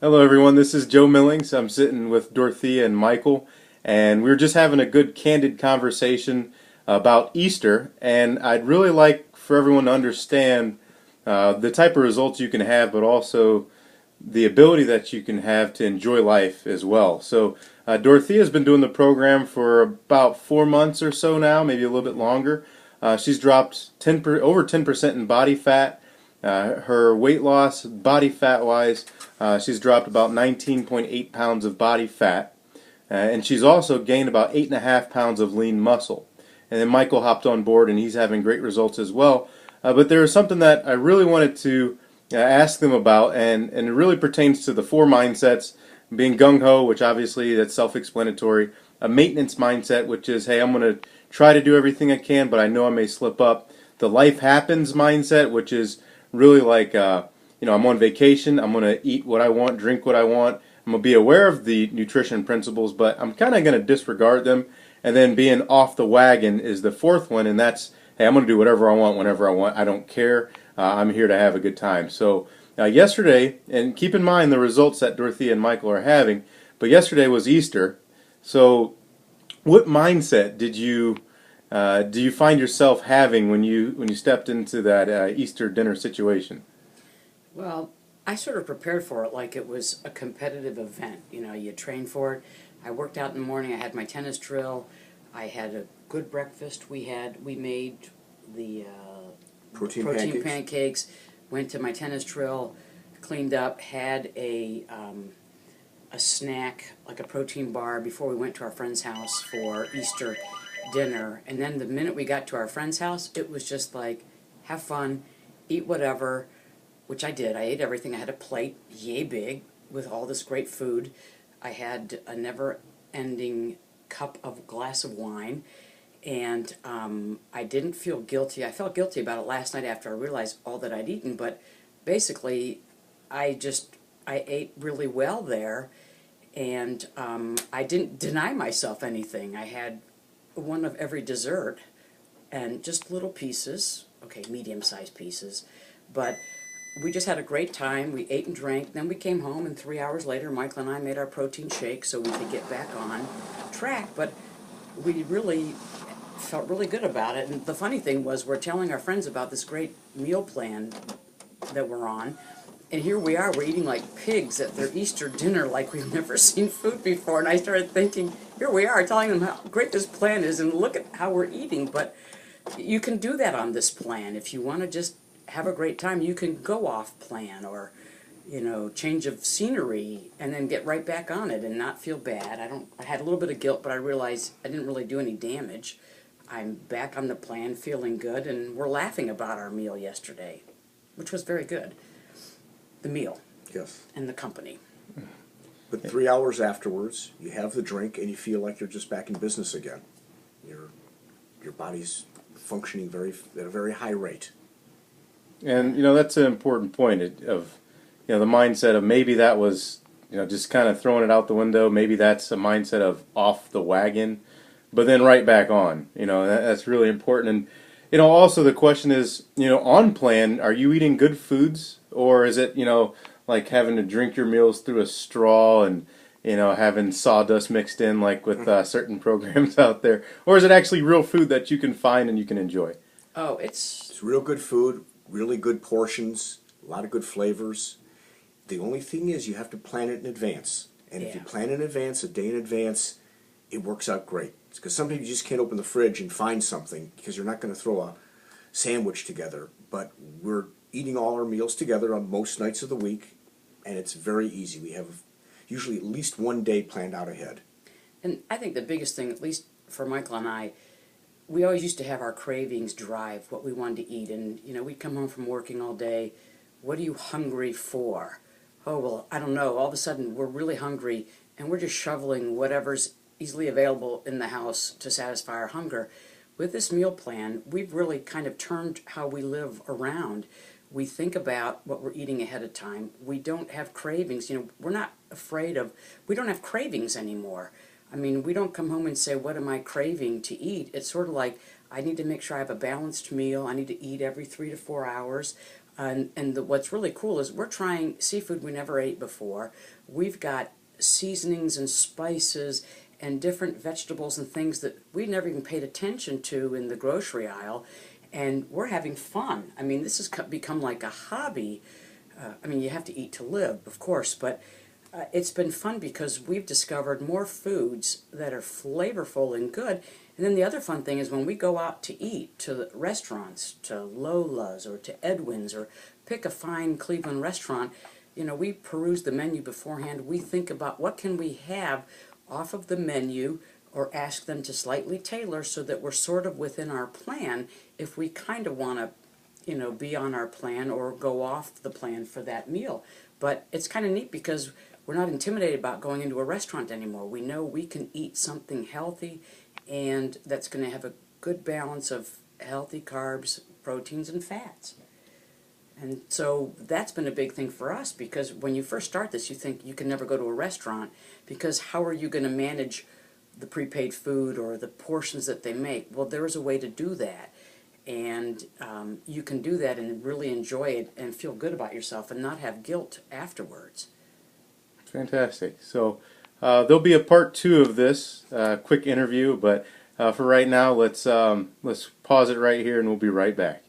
Hello, everyone. This is Joe Millings. I'm sitting with Dorothea and Michael, and we were just having a good, candid conversation about Easter. And I'd really like for everyone to understand the type of results you can have, but also the ability that you can have to enjoy life as well. So, Dorothea's been doing the program for about 4 months or so now, maybe a little bit longer. She's dropped over 10% in body fat. Her weight loss, body fat wise, she's dropped about 19.8 pounds of body fat. And she's also gained about 8.5 pounds of lean muscle. And then Michael hopped on board and he's having great results as well. But there was something that I really wanted to ask them about, and it really pertains to the four mindsets: being gung ho, which obviously that's self explanatory, a maintenance mindset, which is, hey, I'm going to try to do everything I can, but I know I may slip up. The life happens mindset, which is really like, I'm on vacation, I'm going to eat what I want, drink what I want. I'm going to be aware of the nutrition principles, but I'm kind of going to disregard them. And then being off the wagon is the fourth one, and that's, hey, I'm going to do whatever I want, whenever I want. I don't care. I'm here to have a good time. So yesterday, and keep in mind the results that Dorothea and Michael are having, but yesterday was Easter. So what mindset do you find yourself having when you stepped into that Easter dinner situation? Well, I sort of prepared for it like it was a competitive event. You train for it. I worked out in the morning. I had my tennis drill. I had a good breakfast. We made the protein pancakes. Went to my tennis drill, cleaned up, had a snack like a protein bar before we went to our friend's house for Easter dinner. And then the minute we got to our friend's house, it was just like, have fun, eat whatever, which I did. I ate everything. I had a plate, yay big, with all this great food. I had a never-ending glass of wine, and I didn't feel guilty. I felt guilty about it last night after I realized all that I'd eaten, but basically, I ate really well there, and I didn't deny myself anything. I had one of every dessert, and just little pieces, okay, medium-sized pieces, but we just had a great time. We ate and drank. Then we came home, and 3 hours later, Michael and I made our protein shake so we could get back on track. But we really felt really good about it. And the funny thing was, we're telling our friends about this great meal plan that we're on. And here we are, we're eating like pigs at their Easter dinner, like we've never seen food before. And I started thinking, here we are telling them how great this plan is, and look at how we're eating. But you can do that on this plan. If you want to just have a great time, you can go off plan, or change of scenery, and then get right back on it and not feel bad. I had a little bit of guilt, but I realized I didn't really do any damage. I'm back on the plan, feeling good, and we're laughing about our meal yesterday, which was very good. The meal Yes. and the company. But 3 hours afterwards, you have the drink and you feel like you're just back in business again. Your your body's functioning at a very high rate. And that's an important point of the mindset of maybe that was just kind of throwing it out the window. Maybe that's a mindset of off the wagon, but then right back on. That's really important. And also the question is, on plan, are you eating good foods, or is it like having to drink your meals through a straw and having sawdust mixed in like with certain programs out there, or is it actually real food that you can find and you can enjoy? Oh, It's real good food, really good portions, a lot of good flavors. The only thing is you have to plan it in advance. And if you yeah. plan in advance, a day in advance, it works out great. Because sometimes you just can't open the fridge and find something because you're not going to throw a sandwich together. But we're eating all our meals together on most nights of the week, and it's very easy. We have usually at least one day planned out ahead. And I think the biggest thing, at least for Michael and I, we always used to have our cravings drive what we wanted to eat. And, we'd come home from working all day. What are you hungry for? Oh, well, I don't know. All of a sudden, we're really hungry, and we're just shoveling whatever's easily available in the house to satisfy our hunger. With this meal plan, we've really kind of turned how we live around. We think about what we're eating ahead of time. We don't have cravings. We're not we don't have cravings anymore. I mean, we don't come home and say, what am I craving to eat? It's sort of like, I need to make sure I have a balanced meal. I need to eat every 3 to 4 hours. What's really cool is we're trying seafood we never ate before. We've got seasonings and spices and different vegetables and things that we never even paid attention to in the grocery aisle, and we're having fun. I mean, this has become like a hobby. I mean, you have to eat to live, of course, but it's been fun because we've discovered more foods that are flavorful and good. And then the other fun thing is when we go out to eat to the restaurants, to Lola's or to Edwin's, or pick a fine Cleveland restaurant, you know, we peruse the menu beforehand. We think about what can we have off of the menu, or ask them to slightly tailor so that we're sort of within our plan if we kind of want to, you know, be on our plan or go off the plan for that meal. But it's kind of neat because we're not intimidated about going into a restaurant anymore. We know we can eat something healthy and that's going to have a good balance of healthy carbs, proteins, and fats. And so that's been a big thing for us, because when you first start this, you think you can never go to a restaurant because how are you going to manage the prepaid food or the portions that they make? Well, there is a way to do that. And you can do that and really enjoy it and feel good about yourself and not have guilt afterwards. Fantastic. So there'll be a part 2 of this quick interview, but for right now, let's pause it right here, and we'll be right back.